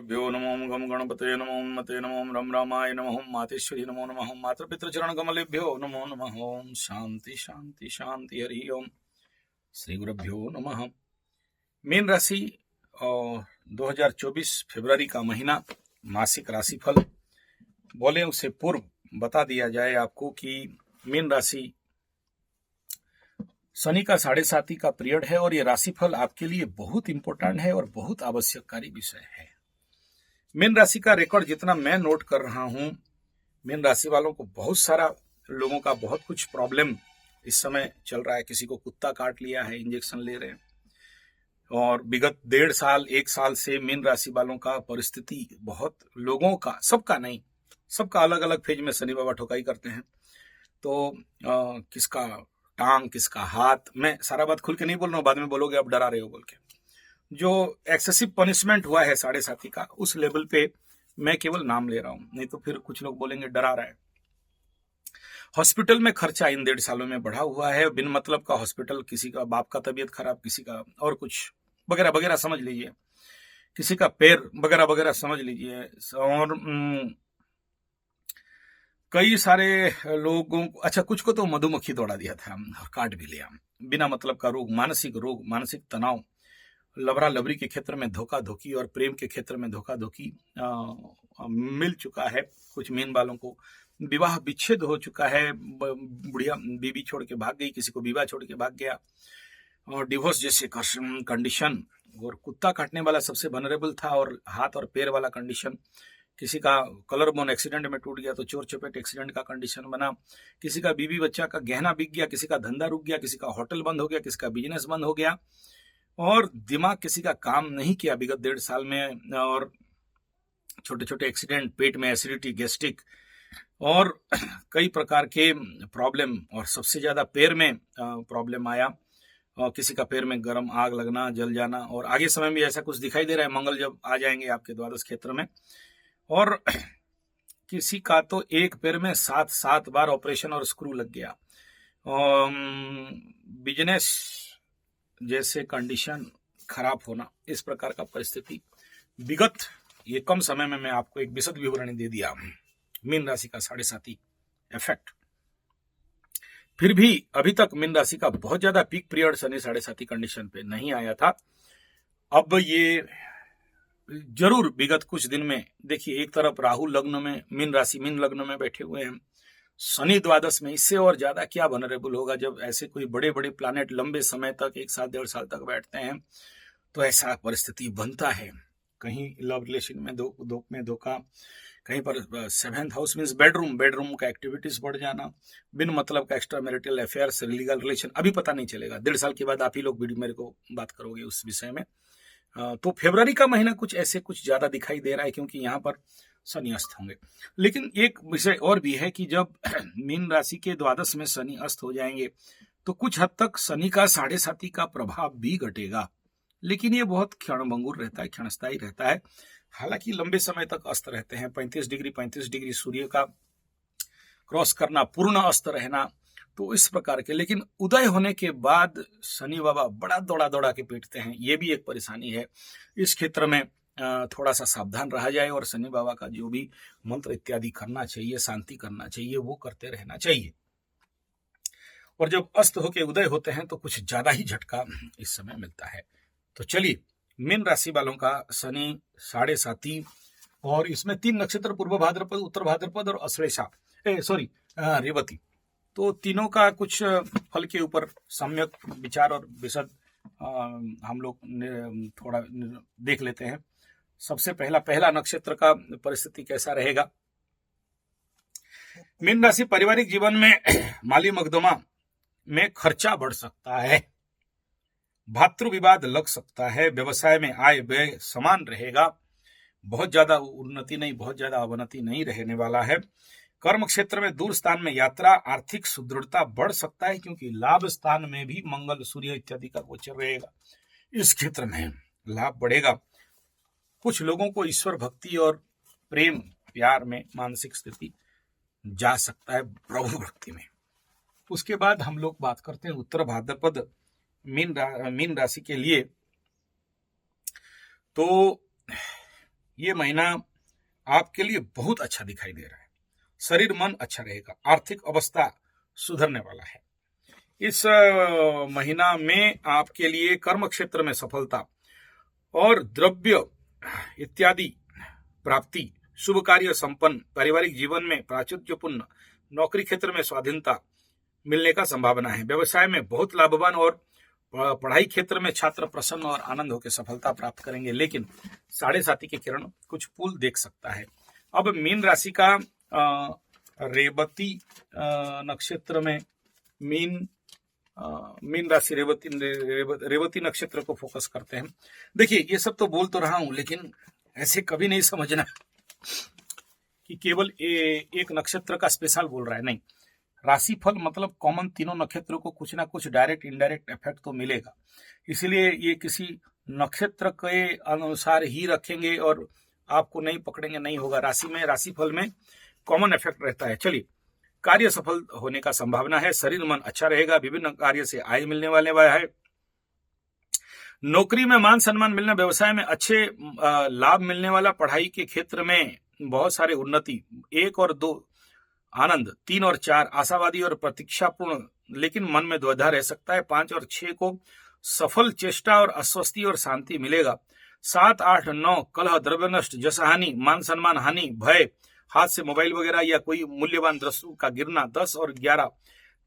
गुरुभ्यो नमो गम गणपते नमो मते नमो रम रामाय नमो मातेश्वरी नमो नमः मातृपितृचरण कमलेभ्यो नमो नमः ओम शांति शांति शांति हरि ओम श्री गुरुभ्यो नमः। मीन राशि 2024 फरवरी का महीना मासिक राशिफल बोले उससे पूर्व बता दिया जाए आपको कि मीन राशि शनि का 7.5 का पीरियड है और ये राशिफल आपके लिए बहुत इंपॉर्टेंट है और बहुत आवश्यककारी विषय है। मीन राशि का रिकॉर्ड जितना मैं नोट कर रहा हूं, मीन राशि वालों को बहुत सारा लोगों का बहुत कुछ प्रॉब्लम इस समय चल रहा है। किसी को कुत्ता काट लिया है, इंजेक्शन ले रहे हैं, और विगत 1.5 साल 1 साल से मीन राशि वालों का परिस्थिति बहुत लोगों का, सबका नहीं, सबका अलग अलग फेज में शनि बाबा ठोकाई करते हैं। तो किसका टांग, किसका हाथ, मैं सारा बात खुल के नहीं बोल रहा हूँ, बाद में बोलोगे आप डरा रहे हो बोल के। जो एक्सेसिव पनिशमेंट हुआ है 7.5 का, उस लेवल पे मैं केवल नाम ले रहा हूं, नहीं तो फिर कुछ लोग बोलेंगे डरा रहा है। हॉस्पिटल में खर्चा इन 1.5 सालों में बढ़ा हुआ है, बिन मतलब का हॉस्पिटल, किसी का बाप का तबीयत खराब, किसी का और कुछ वगैरह वगैरह समझ लीजिए, किसी का पैर वगैरह वगैरह समझ लीजिए। और कई सारे लोगों को, अच्छा कुछ को तो मधुमक्खी दौड़ा दिया था और काट भी लिया, बिना मतलब का रोग, मानसिक तनाव, लवरा लवरी के क्षेत्र में धोखा धोखी और प्रेम के क्षेत्र में धोखा धोखी मिल चुका है। कुछ मीन वालों को विवाह विच्छेद हो चुका है, बुढ़िया बीबी छोड़ के भाग गई, किसी को विवाह छोड़ के भाग गया, और डिवोर्स जैसे कंडीशन, और कुत्ता काटने वाला सबसे वनरेबल था, और हाथ और पैर वाला कंडीशन, किसी का कलर बोन एक्सीडेंट में टूट गया तो चोर चपेट एक्सीडेंट का कंडीशन बना, किसी का बीबी बच्चा का गहना बिक गया, किसी का धंधा रुक गया, किसी का होटल बंद हो गया, किसी का बिजनेस बंद हो गया, और दिमाग किसी का काम नहीं किया विगत 1.5 साल में, और छोटे छोटे एक्सीडेंट, पेट में एसिडिटी, गैस्ट्रिक, और कई प्रकार के प्रॉब्लम, और सबसे ज्यादा पैर में प्रॉब्लम आया, और किसी का पैर में गर्म आग लगना, जल जाना, और आगे समय में ऐसा कुछ दिखाई दे रहा है, मंगल जब आ जाएंगे आपके द्वादश क्षेत्र में। और किसी का तो एक पैर में 7 बार ऑपरेशन और स्क्रू लग गया, बिजनेस जैसे कंडीशन खराब होना, इस प्रकार का परिस्थिति विगत ये कम समय में मैं आपको एक विशद विवरण दे दिया मीन राशि का 7.5 इफेक्ट। फिर भी अभी तक मीन राशि का बहुत ज्यादा पीक पीरियड शनि 7.5 कंडीशन पे नहीं आया था। अब ये जरूर विगत कुछ दिन में देखिए, एक तरफ राहु लग्न में, मीन राशि मीन लग्न में बैठे हुए हैं, शनि द्वादश में, इससे और ज्यादा क्या वनरेबल होगा। जब ऐसे कोई बड़े बड़े प्लैनेट लंबे समय तक, 1 साल 1.5 साल तक बैठते हैं, तो ऐसा परिस्थिति बनता है। कहीं लव रिलेशन में धोखा, कहीं पर 7th हाउस मीन्स बेडरूम का एक्टिविटीज बढ़ जाना, बिन मतलब का extra marital affairs, legal relation, अभी पता नहीं चलेगा, 1.5 साल के बाद आप ही लोग वीडियो मेरे को बात करोगे उस विषय में। तो फरवरी का महीना कुछ ऐसे कुछ ज्यादा दिखाई दे रहा है, क्योंकि यहाँ पर शनि अस्त होंगे। लेकिन एक विषय और भी है कि जब मीन राशि के द्वादश में शनि अस्त हो जाएंगे, तो कुछ हद तक शनि का 7.5 का प्रभाव भी घटेगा, लेकिन ये बहुत क्षणभंगुर रहता है, क्षणस्थायी रहता है। हालांकि लंबे समय तक अस्त रहते हैं, 35 डिग्री सूर्य का क्रॉस करना, पूर्ण अस्त रहना, तो इस प्रकार के। लेकिन उदय होने के बाद शनि बाबा बड़ा दौड़ा के पीटते हैं, ये भी एक परेशानी है। इस क्षेत्र में थोड़ा सा सावधान रहा जाए, और शनि बाबा का जो भी मंत्र इत्यादि करना चाहिए, शांति करना चाहिए, वो करते रहना चाहिए। और जब अस्त होके उदय होते हैं तो कुछ ज्यादा ही झटका इस समय मिलता है। तो चलिए, मीन राशि वालों का शनि 7.5, और इसमें 3 नक्षत्र, पूर्व भाद्रपद, उत्तर भाद्रपद और अश्लेषा, रेवती, तो तीनों का कुछ फल के ऊपर सम्यक विचार और विशद हम लोग थोड़ा देख लेते हैं। सबसे पहला नक्षत्र का परिस्थिति कैसा रहेगा। मीन राशि पारिवारिक जीवन में माली मकदमा में खर्चा बढ़ सकता है, भातृ विवाद लग सकता है, व्यवसाय में आय व्यय समान रहेगा, बहुत ज्यादा उन्नति नहीं, बहुत ज्यादा अवनति नहीं रहने वाला है। कर्म क्षेत्र में दूर स्थान में यात्रा, आर्थिक सुदृढ़ता बढ़ सकता है, क्योंकि लाभ स्थान में भी मंगल सूर्य इत्यादि का गोचर रहेगा, इस क्षेत्र में लाभ बढ़ेगा। कुछ लोगों को ईश्वर भक्ति और प्रेम प्यार में मानसिक स्थिति जा सकता है, प्रभु भक्ति में। उसके बाद हम लोग बात करते हैं उत्तर भाद्रपद मीन राशि के लिए। तो ये महीना आपके लिए बहुत अच्छा दिखाई दे रहा है। शरीर मन अच्छा रहेगा, आर्थिक अवस्था सुधरने वाला है। इस महीना में आपके लिए कर्म क्षेत्र में सफलता और द्रव्य इत्यादि प्राप्ति, शुभ कार्य संपन्न, पारिवारिक जीवन में प्राचुर्यपूर्ण, नौकरी क्षेत्र में स्वाधीनता मिलने का संभावना है। व्यवसाय में बहुत लाभवान और पढ़ाई क्षेत्र में छात्र प्रसन्न और आनंद होकर सफलता प्राप्त करेंगे। लेकिन 7.5 की किरण कुछ पुल देख सकता है। अब मीन राशि का रेवती नक्षत्र में मीन राशि रेवती नक्षत्र को फोकस करते हैं। देखिए, ये सब तो बोल तो रहा हूं, लेकिन ऐसे कभी नहीं समझना कि केवल एक नक्षत्र का स्पेशल बोल रहा है, नहीं। राशिफल मतलब कॉमन तीनों नक्षत्रों को कुछ ना कुछ डायरेक्ट इनडायरेक्ट इफेक्ट तो मिलेगा। इसलिए ये किसी नक्षत्र के अनुसार ही रखेंगे और आपको नहीं पकड़ेंगे, नहीं होगा। राशिफल में कॉमन इफेक्ट रहता है। चलिए, कार्य सफल होने का संभावना है, शरीर मन अच्छा रहेगा, विभिन्न कार्य से आय मिलने वाले है, नौकरी में मान सम्मान मिलना, व्यवसाय में अच्छे लाभ मिलने वाला, पढ़ाई के क्षेत्र में बहुत सारे उन्नति, 1 और 2 आनंद, 3 और 4 आशावादी और प्रतीक्षापूर्ण, लेकिन मन में द्विधा रह सकता है। 5 और 6 को सफल चेष्टा और अस्वस्थी और शांति मिलेगा। 7, 8, 9 कलह, द्रव्य नष्ट, जस हानि, मान सम्मान हानि, भय, हाथ से मोबाइल वगैरह या कोई मूल्यवान वस्तु का गिरना। 10 और 11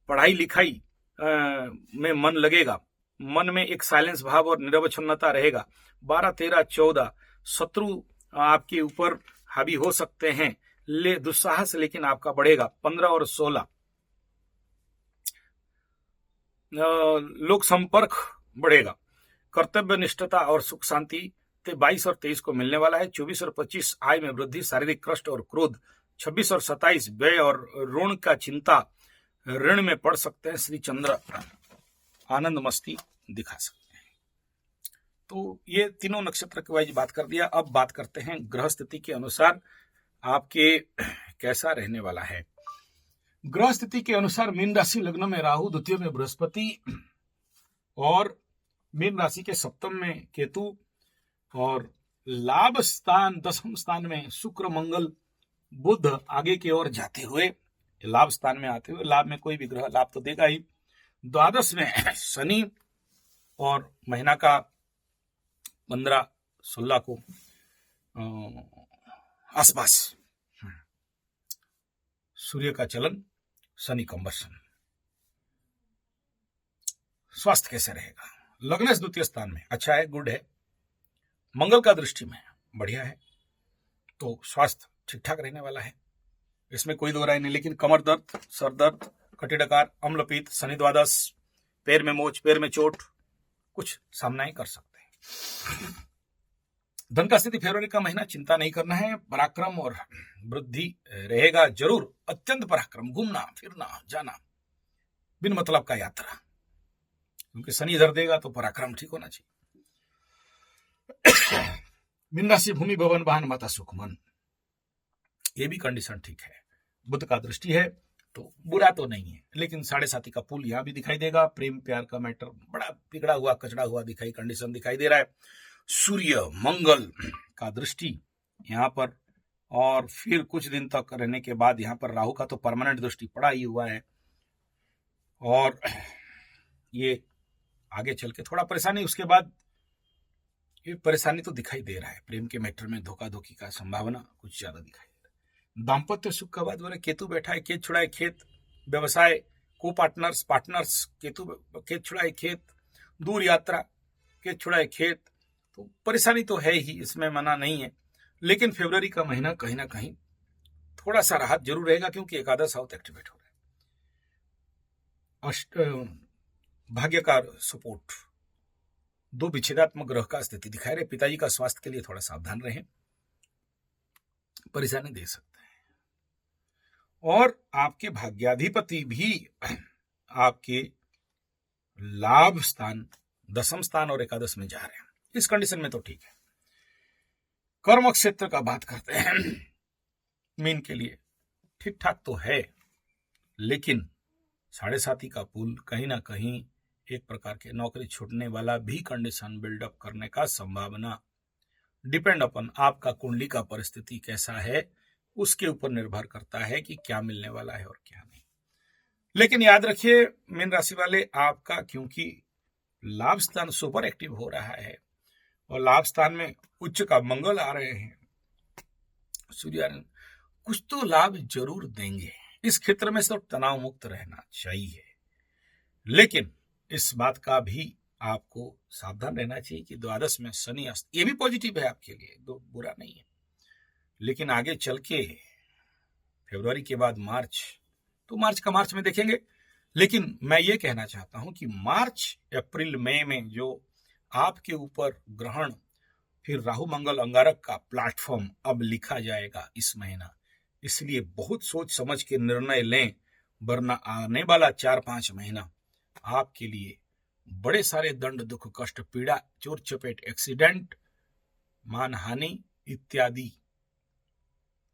पढ़ाई लिखाई में मन लगेगा, मन में एक साइलेंस भाव और निरवच्छिन्नता रहेगा। 12, 13, 14 शत्रु आपके ऊपर हावी हो सकते हैं, दुस्साहस लेकिन आपका बढ़ेगा। 15 और 16 लोक संपर्क बढ़ेगा, कर्तव्य निष्ठता और सुख शांति 22 और 23 को मिलने वाला है। 24 और 25 आय में वृद्धि, शारीरिक कष्ट और क्रोध। 26 और 27 व्यय और ऋण का चिंता, ऋण में पड़ सकते हैं। श्री चंद्र आनंद मस्ती दिखा सकते हैं। तो ये तीनों नक्षत्र की वाइज बात कर दिया। अब बात करते हैं ग्रह स्थिति के अनुसार आपके कैसा रहने वाला है। ग्रह स्थिति के अनुसार मीन राशि लग्न में राहु, द्वितीय में बृहस्पति और मीन राशि के सप्तम में केतु और लाभ स्थान 10वें स्थान में शुक्र, मंगल, बुध आगे की ओर जाते हुए, लाभ स्थान में आते हुए, लाभ में कोई भी ग्रह लाभ तो देगा ही। द्वादश में शनि और महीना का 15-16 को आसपास सूर्य का चलन, शनि कंबर्सन। स्वास्थ्य कैसे रहेगा? लग्न द्वितीय स्थान में अच्छा है, गुड है, मंगल का दृष्टि में बढ़िया है, तो स्वास्थ्य ठीक ठाक रहने वाला है, इसमें कोई दो राय नहीं। लेकिन कमर दर्द, सर दर्द, कटिडकार, अम्लपीत, शनि द्वादश, पैर में मोच, पैर में चोट, कुछ सामना ही कर सकते हैं। धन का स्थिति फरवरी का महीना चिंता नहीं करना है, पराक्रम और वृद्धि रहेगा जरूर, अत्यंत पराक्रम, घूमना फिरना जाना, बिन मतलब का यात्रा, क्योंकि शनि इधर देगा तो पराक्रम ठीक होना चाहिए। मीन राशि, भूमि, भवन, वाहन, माता, सुख, मन, ये भी कंडीशन ठीक है। बुध का दृष्टि है तो बुरा तो नहीं है, लेकिन 7.5 का पुल यहां भी दिखाई देगा। प्रेम प्यार का मैटर बड़ा बिगड़ा हुआ, कचड़ा हुआ कंडीशन दिखाई दे रहा है। सूर्य मंगल का दृष्टि यहाँ पर, और फिर कुछ दिन तक रहने के बाद यहाँ पर राहु का तो परमानेंट दृष्टि पड़ा ही हुआ है, और ये आगे चल के थोड़ा परेशानी, उसके बाद ये परेशानी तो दिखाई दे रहा है। प्रेम के मैटर में धोखा धोखी का संभावना कुछ ज्यादा दिखाई दे रहा है। दाम्पत्य सुख का बाद बोले केतु बैठा है, खेत छुड़ाए खेत, व्यवसाय को पार्टनर्स केतु, खेत छुड़ाए खेत, दूर यात्रा, खेत छुड़ाए खेत, तो परेशानी तो है ही, इसमें मना नहीं है। लेकिन फरवरी का महीना कहीं ना कहीं थोड़ा सा राहत जरूर रहेगा, क्योंकि एकादश हाउस एक्टिवेट हो रहा है। भाग्य का सपोर्ट, 2 विच्छेदात्मक ग्रह का स्थिति दिखाई रहे। पिताजी का स्वास्थ्य के लिए थोड़ा सावधान रहें, परेशानी दे सकते हैं। और आपके भाग्याधिपति भी आपके लाभ स्थान, 10वें स्थान और एकादश में जा रहे हैं। इस कंडीशन में तो ठीक है। कर्म क्षेत्र का बात करते हैं, मीन के लिए ठीक ठाक तो है, लेकिन 7.5 का पुल कहीं ना कहीं एक प्रकार के नौकरी छूटने वाला भी कंडीशन बिल्डअप करने का संभावना, डिपेंड अपन आपका कुंडली का परिस्थिति कैसा है, उसके ऊपर निर्भर करता है कि क्या मिलने वाला है और क्या नहीं। लेकिन याद रखिए मीन राशि वाले, आपका क्योंकि लाभ स्थान सुपर एक्टिव हो रहा है और लाभ स्थान में उच्च का मंगल आ रहे हैं, सूर्य कुछ तो लाभ जरूर देंगे। इस क्षेत्र में सब तनाव मुक्त रहना चाहिए, लेकिन इस बात का भी आपको सावधान रहना चाहिए कि द्वादश में शनि अस्त, ये भी पॉजिटिव है आपके लिए, तो बुरा नहीं है। लेकिन आगे चल के फरवरी के बाद मार्च, तो मार्च में देखेंगे। लेकिन मैं ये कहना चाहता हूं कि मार्च अप्रैल मई में जो आपके ऊपर ग्रहण, फिर राहु मंगल अंगारक का प्लेटफॉर्म अब लिखा जाएगा इस महीना, इसलिए बहुत सोच समझ के निर्णय लें, वरना आने वाला 4-5 महीना आपके लिए बड़े सारे दंड, दुख, कष्ट, पीड़ा, चोर चपेट, एक्सीडेंट, मानहानि इत्यादि,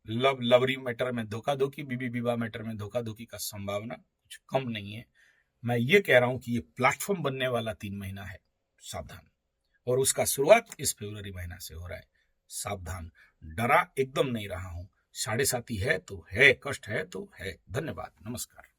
लवरी मैटर में धोखा धोखी, बीबी विवाह मैटर में धोखा धोखी का संभावना कुछ कम नहीं है। मैं ये कह रहा हूं कि ये प्लेटफॉर्म बनने वाला 3 महीना है, सावधान। और उसका शुरुआत इस फरवरी महीना से हो रहा है, सावधान। डरा एकदम नहीं रहा हूं, 7.5 है तो है, कष्ट है तो है। धन्यवाद, नमस्कार।